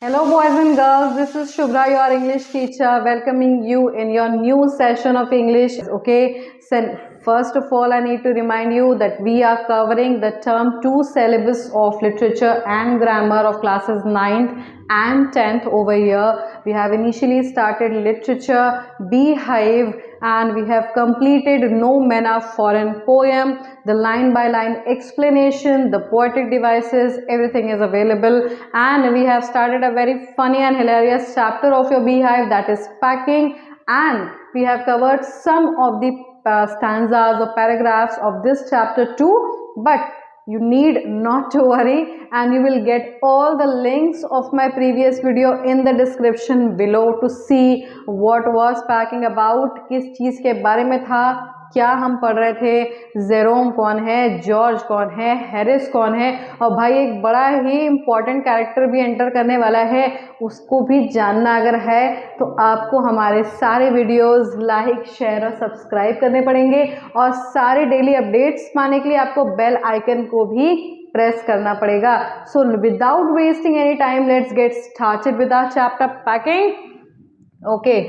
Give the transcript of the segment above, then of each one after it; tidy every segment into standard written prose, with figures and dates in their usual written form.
Hello boys and girls, this is Shubhra, your English teacher, welcoming you in your new session of English. Okay, so first of all I need to remind you that we are covering the term 2 syllabus of literature and grammar of classes 9th and 10th over here. We have initially started literature, Beehive, and we have completed No Men Are Foreign poem, the line by line explanation, the poetic devices, everything is available. And we have started a very funny and hilarious chapter of your Beehive, that is packing, and we have covered some of the stanzas or paragraphs of this chapter too. But you need not to worry, and you will get all the links of my previous video in the description below to see what was packing about, किस चीज़ के बारे में था, क्या हम पढ़ रहे थे, जेरोम कौन है, जॉर्ज कौन है, हैरिस कौन है, और भाई एक बड़ा ही इम्पॉर्टेंट कैरेक्टर भी एंटर करने वाला है, उसको भी जानना अगर है तो आपको हमारे सारे वीडियोस लाइक, शेयर और सब्सक्राइब करने पड़ेंगे, और सारे डेली अपडेट्स पाने के लिए आपको बेल आइकन को भी प्रेस करना पड़ेगा. So without wasting any time let's get started with our chapter packing. Okay,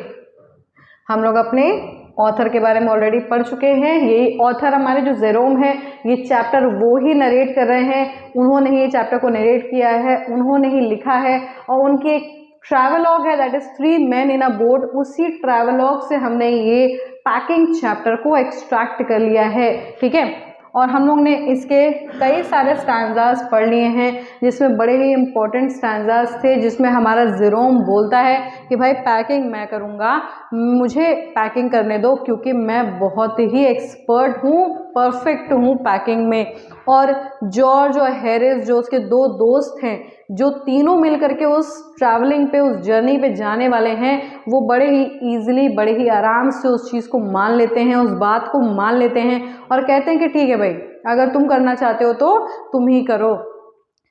हम लोग अपने ऑथर के बारे में ऑलरेडी पढ़ चुके हैं. यही ऑथर हमारे जो जेरोम है, ये चैप्टर वो ही नरेट कर रहे हैं, उन्होंने ही ये चैप्टर को नरेट किया है, उन्होंने ही लिखा है, और उनकी एक ट्रैवलॉग है that is 3 men in a boat. उसी ट्रैवलॉग से हमने ये पैकिंग चैप्टर को एक्सट्रैक्ट कर लिया है. ठीक है, और हम लोग ने इसके कई सारे स्टैंजास पढ़ लिए हैं, जिसमें बड़े ही इम्पोर्टेंट स्टैंजास थे, जिसमें हमारा जेरोम बोलता है कि भाई पैकिंग मैं करूँगा, मुझे पैकिंग करने दो, क्योंकि मैं बहुत ही एक्सपर्ट हूँ, परफेक्ट हूँ पैकिंग में. और जॉर्ज और हैरिस जो उसके 2 दोस्त हैं, जो तीनों मिल करके उस ट्रैवलिंग पे, उस जर्नी पे जाने वाले हैं, वो बड़े ही ईजिली, बड़े ही आराम से उस चीज़ को मान लेते हैं, उस बात को मान लेते हैं, और कहते हैं कि ठीक है भाई, अगर तुम करना चाहते हो तो तुम ही करो.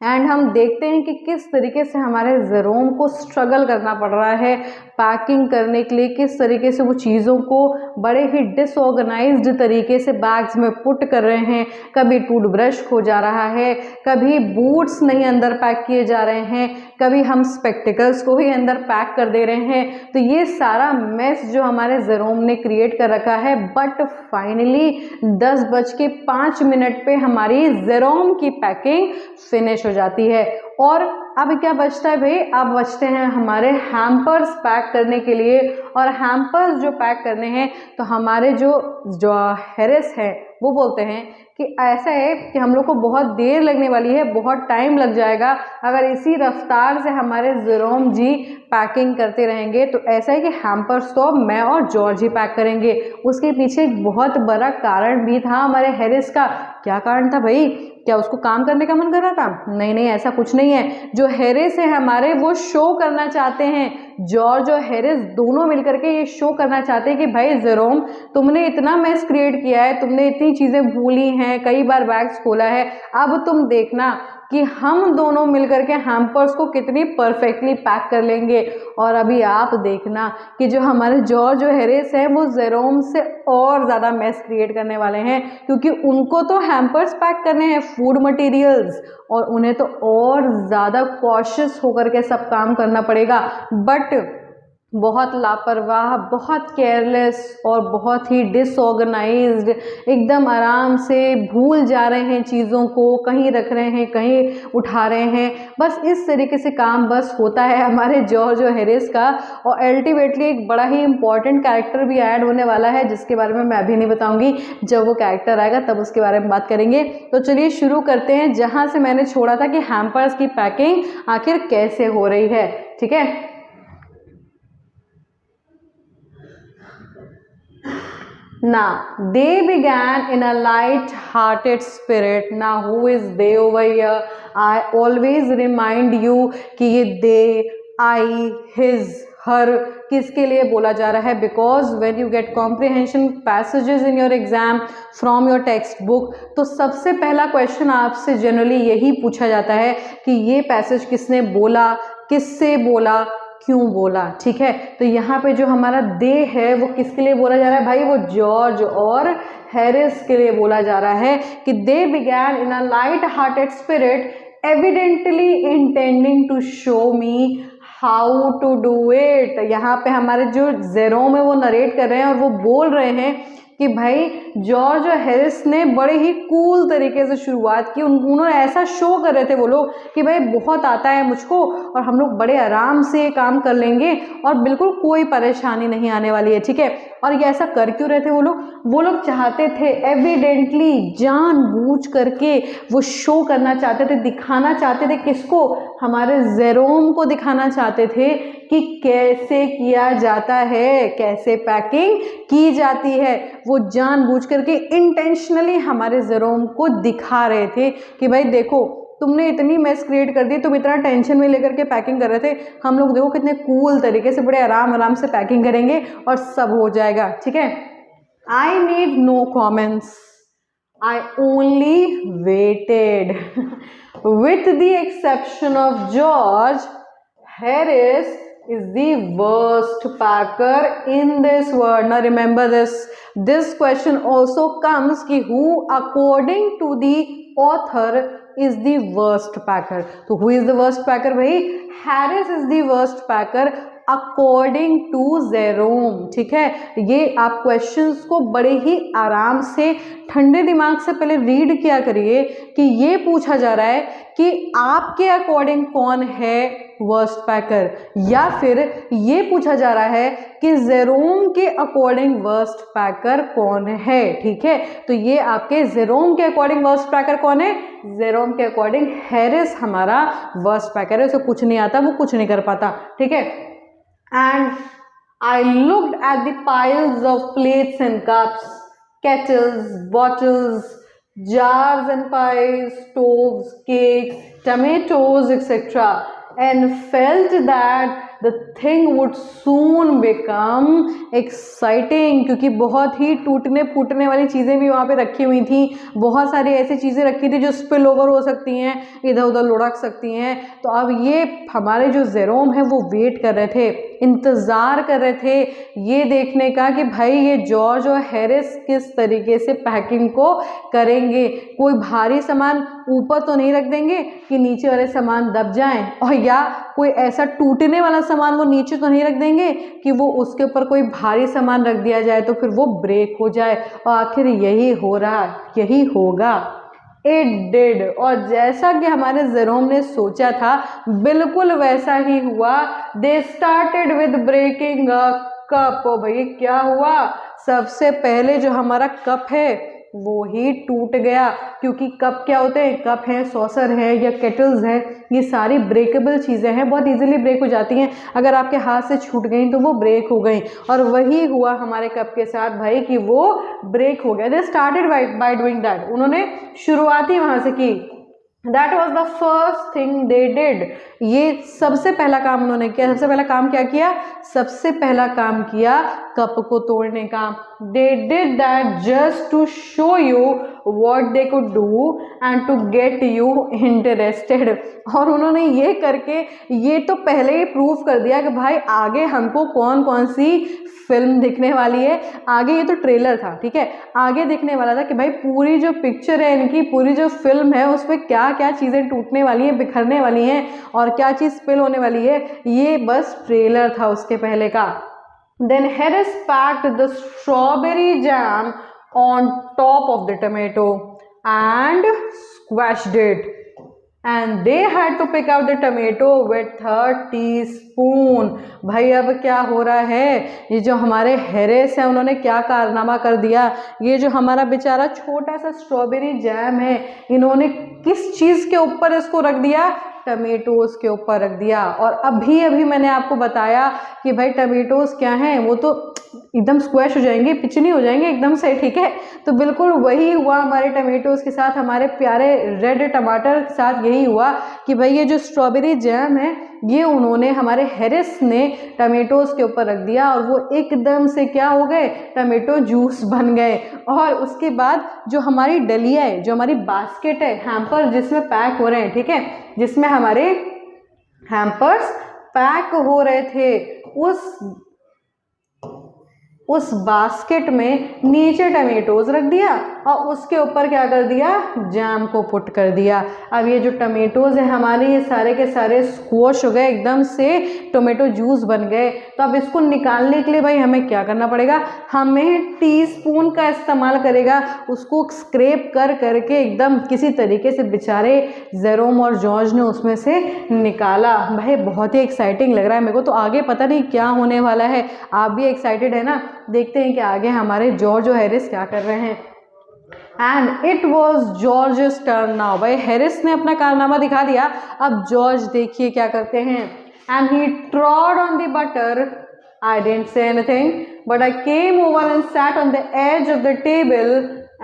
एंड हम देखते हैं कि किस तरीके से हमारे जेरोम को स्ट्रगल करना पड़ रहा है पैकिंग करने के लिए, किस तरीके से वो चीज़ों को बड़े ही डिसऑर्गेनाइज्ड तरीके से बैग्स में पुट कर रहे हैं. कभी टूथब्रश खो जा रहा है, कभी बूट्स नहीं अंदर पैक किए जा रहे हैं, कभी हम स्पेक्टिकल्स को ही अंदर पैक कर दे रहे हैं. तो ये सारा मेस जो हमारे जेरोम ने क्रिएट कर रखा है. बट फाइनली 10:05 पे हमारी जेरोम की पैकिंग फिनिश हो जाती है. और अब क्या बचता है भाई, अब बचते हैं हमारे हैम्पर्स पैक करने के लिए. और हैम्पर्स जो पैक करने हैं, तो हमारे जो हैरिस है वो बोलते हैं कि ऐसा है कि हम लोग को बहुत देर लगने वाली है, बहुत टाइम लग जाएगा अगर इसी रफ्तार से हमारे जेरोम जी पैकिंग करते रहेंगे. तो ऐसा है कि हैम्पर्स तो मैं और जॉर्ज ही पैक करेंगे. उसके पीछे एक बहुत बड़ा कारण भी था हमारे हैरिस का. क्या कारण था भाई, क्या उसको काम करने का मन कर रहा था? नहीं नहीं, ऐसा कुछ नहीं है. जो हैरिस है हमारे, वो शो करना चाहते हैं, जॉर्ज और हैरिस दोनों मिलकर के ये शो करना चाहते हैं कि भाई जेरोम, तुमने इतना मेस क्रिएट किया है, तुमने इतनी चीज़ें भूली हैं, कई बार बैग्स खोला है, अब तुम देखना कि हम दोनों मिलकर के हैम्पर्स को कितनी परफेक्टली पैक कर लेंगे. और अभी आप देखना कि जो हमारे जॉर्ज और हैरिस हैं, वो जेरोम से और ज़्यादा मेस क्रिएट करने वाले हैं, क्योंकि उनको तो हैम्पर्स पैक करने हैं, फूड मटेरियल्स, और उन्हें तो और ज़्यादा कॉशियस होकर के सब काम करना पड़ेगा. बट बहुत लापरवाह, बहुत केयरलेस और बहुत ही डिसऑर्गेनाइज्ड, एकदम आराम से भूल जा रहे हैं चीज़ों को, कहीं रख रहे हैं, कहीं उठा रहे हैं. बस इस तरीके से काम बस होता है हमारे जॉर्ज और हैरिस का. और अल्टीमेटली एक बड़ा ही इंपॉर्टेंट कैरेक्टर भी ऐड होने वाला है, जिसके बारे में मैं अभी नहीं बताऊंगी. जब वो कैरेक्टर आएगा तब उसके बारे में बात करेंगे. तो चलिए शुरू करते हैं जहाँ से मैंने छोड़ा था कि हैम्पर्स की पैकिंग आखिर कैसे हो रही है. ठीक है, now they began in a light-hearted spirit. Now who is they over here? I always remind you कि ये they, I, his, her किसके लिए बोला जा रहा है, because when you get comprehension passages in your exam from your textbook, तो सबसे पहला क्वेश्चन आपसे जनरली यही पूछा जाता है कि ये पैसेज किसने बोला, किससे बोला, क्यों बोला. ठीक है, तो यहाँ पे जो हमारा दे है वो किसके लिए बोला जा रहा है भाई, वो जॉर्ज और हैरिस के लिए बोला जा रहा है कि they began in a light hearted spirit evidently intending to show me how to do it. यहाँ पे हमारे जो जेरोम है वो नरेट कर रहे हैं और वो बोल रहे हैं कि भाई जॉर्ज हैरिस ने बड़े ही कूल तरीके से शुरुआत की। उन्होंने ऐसा शो कर रहे थे वो लोग कि भाई बहुत आता है मुझको और हम लोग बड़े आराम से काम कर लेंगे और बिल्कुल कोई परेशानी नहीं आने वाली है, ठीक है। और ये ऐसा कर क्यों रहे थे वो लोग चाहते थे एविडेंटली, जानबूझ करके वो शो करना चाहते थे, दिखाना चाहते थे किसको, हमारे जेरोम को दिखाना चाहते थे कि कैसे किया जाता है, कैसे पैकिंग की जाती है। वो जानबूझ करके इंटेंशनली हमारे जेरोम को दिखा रहे थे कि भाई देखो तुमने इतनी मेस क्रिएट कर दी, तुम इतना टेंशन में लेकर के पैकिंग कर रहे थे, हम लोग देखो कितने कूल तरीके से बड़े आराम से पैकिंग करेंगे और सब हो जाएगा, ठीक है। I need no comments, I only waited. With the exception of George, Harris is the worst packer in this world. Now remember this. This question also comes कि who according to the author is the worst packer. So who is the worst packer भाई? Harris is the worst packer according to Jerome, ठीक है। ये आप questions को बड़े ही आराम से ठंडे दिमाग से पहले रीड किया करिए कि ये पूछा जा रहा है कि आपके अकॉर्डिंग कौन है वर्स्ट पैकर, या फिर ये पूछा जा रहा है कि जेरोम के अकॉर्डिंग वर्स्ट पैकर कौन है, ठीक है। तो ये आपके जेरोम के अकॉर्डिंग वर्स्ट पैकर कौन है, जेरोम के अकॉर्डिंग हैरिस हमारा वर्स्ट पैकर है, उसे कुछ नहीं आता, वो कुछ नहीं कर पाता, ठीक है। And I looked at the piles of plates and cups, kettles, bottles, jars and pies, stoves, cakes, tomatoes, etc. and felt that the thing would soon become exciting, क्योंकि बहुत ही टूटने फूटने वाली चीज़ें भी वहाँ पे रखी हुई थी, बहुत सारी ऐसी चीज़ें रखी थी जो स्पिल ओवर हो सकती हैं, इधर उधर लुढ़क सकती हैं। तो अब ये हमारे जो जेरोम है वो वेट कर रहे थे, इंतज़ार कर रहे थे ये देखने का कि भाई ये जॉर्ज और हैरिस किस तरीके से पैकिंग को करेंगे, कोई भारी सामान ऊपर तो नहीं रख देंगे कि नीचे वाले सामान दब जाएं, और या कोई ऐसा टूटने वाला सामान वो नीचे तो नहीं रख देंगे कि वो उसके ऊपर कोई भारी सामान रख दिया जाए तो फिर वो ब्रेक हो जाए। और आखिर यही हो रहा, यही होगा। इट डिड, और जैसा कि हमारे जेरोम ने सोचा था बिल्कुल वैसा ही हुआ। They started with breaking a cup. और भाई क्या हुआ, सबसे पहले जो हमारा कप है वो ही टूट गया, क्योंकि कप क्या होते हैं, कप है, सॉसर है या केटल्स है, ये सारी ब्रेकेबल चीज़ें हैं, बहुत इजीली ब्रेक हो जाती हैं, अगर आपके हाथ से छूट गई तो वो ब्रेक हो गई। और वही हुआ हमारे कप के साथ भाई कि वो ब्रेक हो गया। They started by doing that, उन्होंने शुरुआत ही वहाँ से की। That was the first thing they did, ये सबसे पहला काम उन्होंने किया। सबसे पहला काम क्या किया, सबसे पहला काम किया कप को तोड़ने का। They did that just to show you what they could do and to get you interested. और उन्होंने ये करके ये तो पहले ही प्रूव कर दिया कि भाई आगे हमको कौन कौन सी फिल्म दिखने वाली है। आगे ये तो ट्रेलर था, ठीक है, आगे दिखने वाला था कि भाई पूरी जो पिक्चर है इनकी, पूरी जो फिल्म है उसमें क्या क्या चीज़ें टूटने वाली हैं, बिखरने वाली हैं और क्या चीज़ स्पिल होने वाली है, ये बस ट्रेलर था उसके पहले का। Then Harris packed the strawberry jam on top of the tomato and squashed it. And they had to pick out the tomato with a teaspoon. भाई अब क्या हो रहा है, ये जो हमारे हैरिस हैं उन्होंने क्या कारनामा कर दिया। ये जो हमारा बेचारा छोटा सा स्ट्रॉबेरी जैम है, इन्होंने किस चीज़ के ऊपर इसको रख दिया, टमेटोज़ के ऊपर रख दिया। और अभी मैंने आपको बताया कि भाई टमेटोज़ क्या हैं, वो तो एकदम स्क्वैश हो जाएंगे, पिचनी हो जाएंगे एकदम से, ठीक है। तो बिल्कुल वही हुआ हमारे टमेटोज़ के साथ, हमारे प्यारे रेड टमाटर के साथ यही हुआ कि भाई ये जो स्ट्रॉबेरी जैम है ये उन्होंने, हमारे हैरिस ने टमेटोज़ के ऊपर रख दिया और वो एकदम से क्या हो गए, टमेटो जूस बन गए। और उसके बाद जो हमारी डलिया है, जो हमारी बास्केट है, हैम्पर जिसमें पैक हो रहे हैं, ठीक है, जिसमें हमारे हैम्पर्स पैक हो रहे थे, उस बास्केट में नीचे टमेटोज रख दिया और उसके ऊपर क्या कर दिया, जैम को पुट कर दिया। अब ये जो टमेटोज है हमारे, ये सारे के सारे स्क्वॉश हो गए, एकदम से टोमेटो जूस बन गए। तो अब इसको निकालने के लिए भाई हमें क्या करना पड़ेगा, हमें टीस्पून का इस्तेमाल करेगा, उसको स्क्रैप कर करके एकदम किसी तरीके से बेचारे जेरोम और जॉर्ज ने उसमें से निकाला। भाई बहुत ही एक्साइटिंग लग रहा है मेरे को, तो आगे पता नहीं क्या होने वाला है। आप भी एक्साइटेड है ना? देखते हैं कि आगे हमारे जॉर्ज और हैरिस क्या कर रहे हैं। And it was George turn now. भाई हैरिस ने अपना कारनामा दिखा दिया, अब जॉर्ज देखिए क्या करते हैं। And he ट्रॉड on the butter, I didn't say anything, but I came over and sat on the edge of the table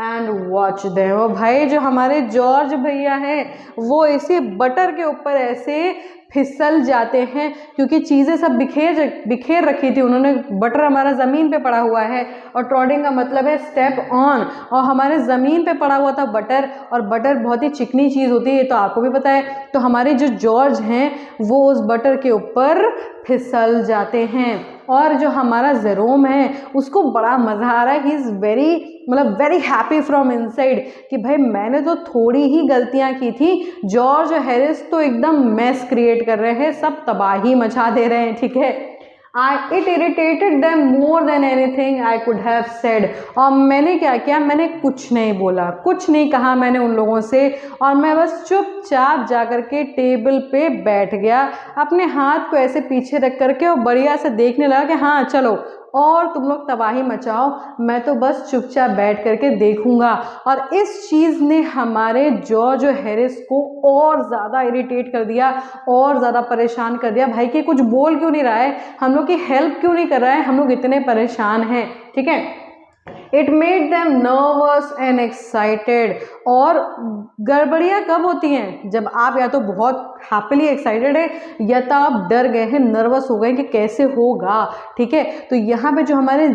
and watched them। वो भाई जो हमारे जॉर्ज भैया हैं वो इसी बटर के ऊपर ऐसे फिसल जाते हैं, क्योंकि चीज़ें सब बिखेर रखी थी उन्होंने। बटर हमारा ज़मीन पे पड़ा हुआ है और ट्रॉडिंग का मतलब है स्टेप ऑन, और हमारे ज़मीन पे पड़ा हुआ था बटर, और बटर बहुत ही चिकनी चीज़ होती है, तो आपको भी पता है। तो हमारे जो जॉर्ज हैं वो उस बटर के ऊपर फिसल जाते हैं, और जो हमारा जेरोम है उसको बड़ा मज़ा आ रहा है। He is very happy from inside कि भाई मैंने तो थोड़ी ही गलतियां की थी, जॉर्ज और हैरिस तो एकदम मैस क्रिएट कर रहे हैं, सब तबाही मचा दे रहे हैं, ठीक है। It irritated them more than anything I could have said। और मैंने क्या किया, मैंने कुछ नहीं बोला, कुछ नहीं कहा मैंने उन लोगों से, और मैं बस चुपचाप जा कर के टेबल पे बैठ गया, अपने हाथ को ऐसे पीछे रख करके, और बढ़िया से देखने लगा कि हाँ चलो और तुम लोग तबाही मचाओ, मैं तो बस चुपचाप बैठ करके देखूंगा। और इस चीज़ ने हमारे जॉर्ज और हैरिस को और ज़्यादा इरिटेट कर दिया, और ज़्यादा परेशान कर दिया। भाई कि कुछ बोल क्यों नहीं रहा है, हम लोग की हेल्प क्यों नहीं कर रहा है, हम लोग इतने परेशान हैं, ठीक है। It made them nervous and excited. और गड़बड़ियाँ कब होती हैं, जब आप या तो बहुत हैप्पीली एक्साइटेड है या तो आप डर गए हैं, नर्वस हो गए कि कैसे होगा, ठीक है। तो यहाँ पे जो हमारे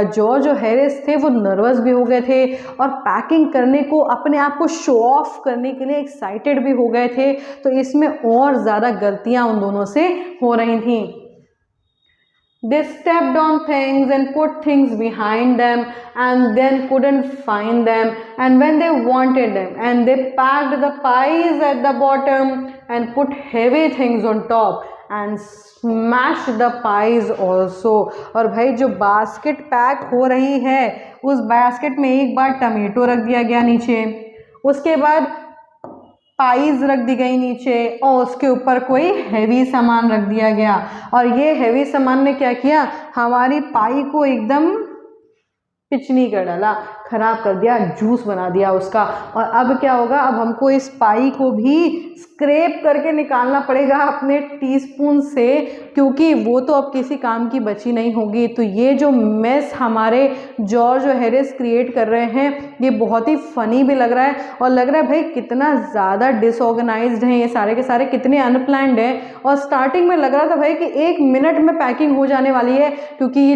जॉर्ज और हैरिस थे वो नर्वस भी हो गए थे, और पैकिंग करने को, अपने आप को शो ऑफ करने के लिए एक्साइटेड भी हो गए थे। तो इसमें और ज़्यादा गलतियाँ उन दोनों से हो रही थी। They stepped on things and put things behind them and then couldn't find them, and when they wanted them, and they packed the pies at the bottom and put heavy things on top and smashed the pies also। और भाई जो basket pack हो रही है उस basket में एक बार tomato रख दिया गया नीचे, उसके बाद पाइज रख दी गई नीचे, और उसके ऊपर कोई हैवी सामान रख दिया गया। और ये हैवी सामान ने क्या किया, हमारी पाई को एकदम पिचनी कर डाला, खराब कर दिया, जूस बना दिया उसका। और अब क्या होगा, अब हमको इस पाई को भी स्क्रैप करके निकालना पड़ेगा अपने टीस्पून से, क्योंकि वो तो अब किसी काम की बची नहीं होगी। तो ये जो मेस हमारे जॉर्ज और हैरिस क्रिएट कर रहे हैं ये बहुत ही फनी भी लग रहा है, और लग रहा है भाई कितना ज़्यादा डिसऑर्गेनाइज्ड हैं ये सारे के सारे, कितने अनप्लान्ड हैं। और स्टार्टिंग में लग रहा था भाई कि 1 मिनट में पैकिंग हो जाने वाली है, क्योंकि ये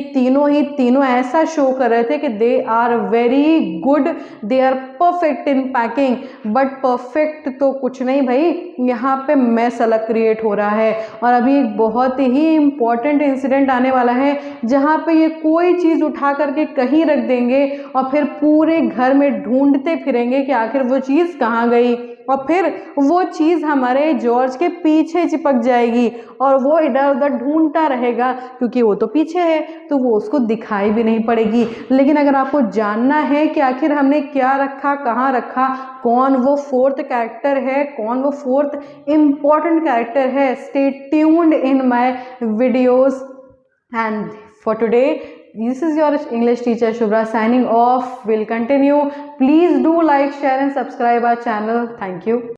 तीनों ऐसा शो कर रहे थे कि they are very good, they are perfect in packing. But perfect तो कुछ नहीं भाई, यहाँ पे मैस अलग क्रिएट हो रहा है। और अभी एक बहुत ही इम्पॉर्टेंट इंसिडेंट आने वाला है, जहाँ पे ये कोई चीज़ उठा करके कहीं रख देंगे और फिर पूरे घर में ढूंढते फिरेंगे कि आखिर वो चीज़ कहाँ गई, और फिर वो चीज़ हमारे जॉर्ज के पीछे चिपक जाएगी और वो इधर उधर ढूंढता रहेगा, क्योंकि वो तो पीछे है तो वो उसको दिखाई भी नहीं पड़ेगी। लेकिन अगर आपको जानना है कि आखिर हमने क्या रखा, कहाँ रखा, कौन वो 4th कैरेक्टर है, कौन वो 4th इम्पॉर्टेंट कैरेक्टर है, stay tuned in my videos. And for today this is your English teacher Shubhra signing off. We'll continue. Please do like, share and subscribe our channel. Thank you.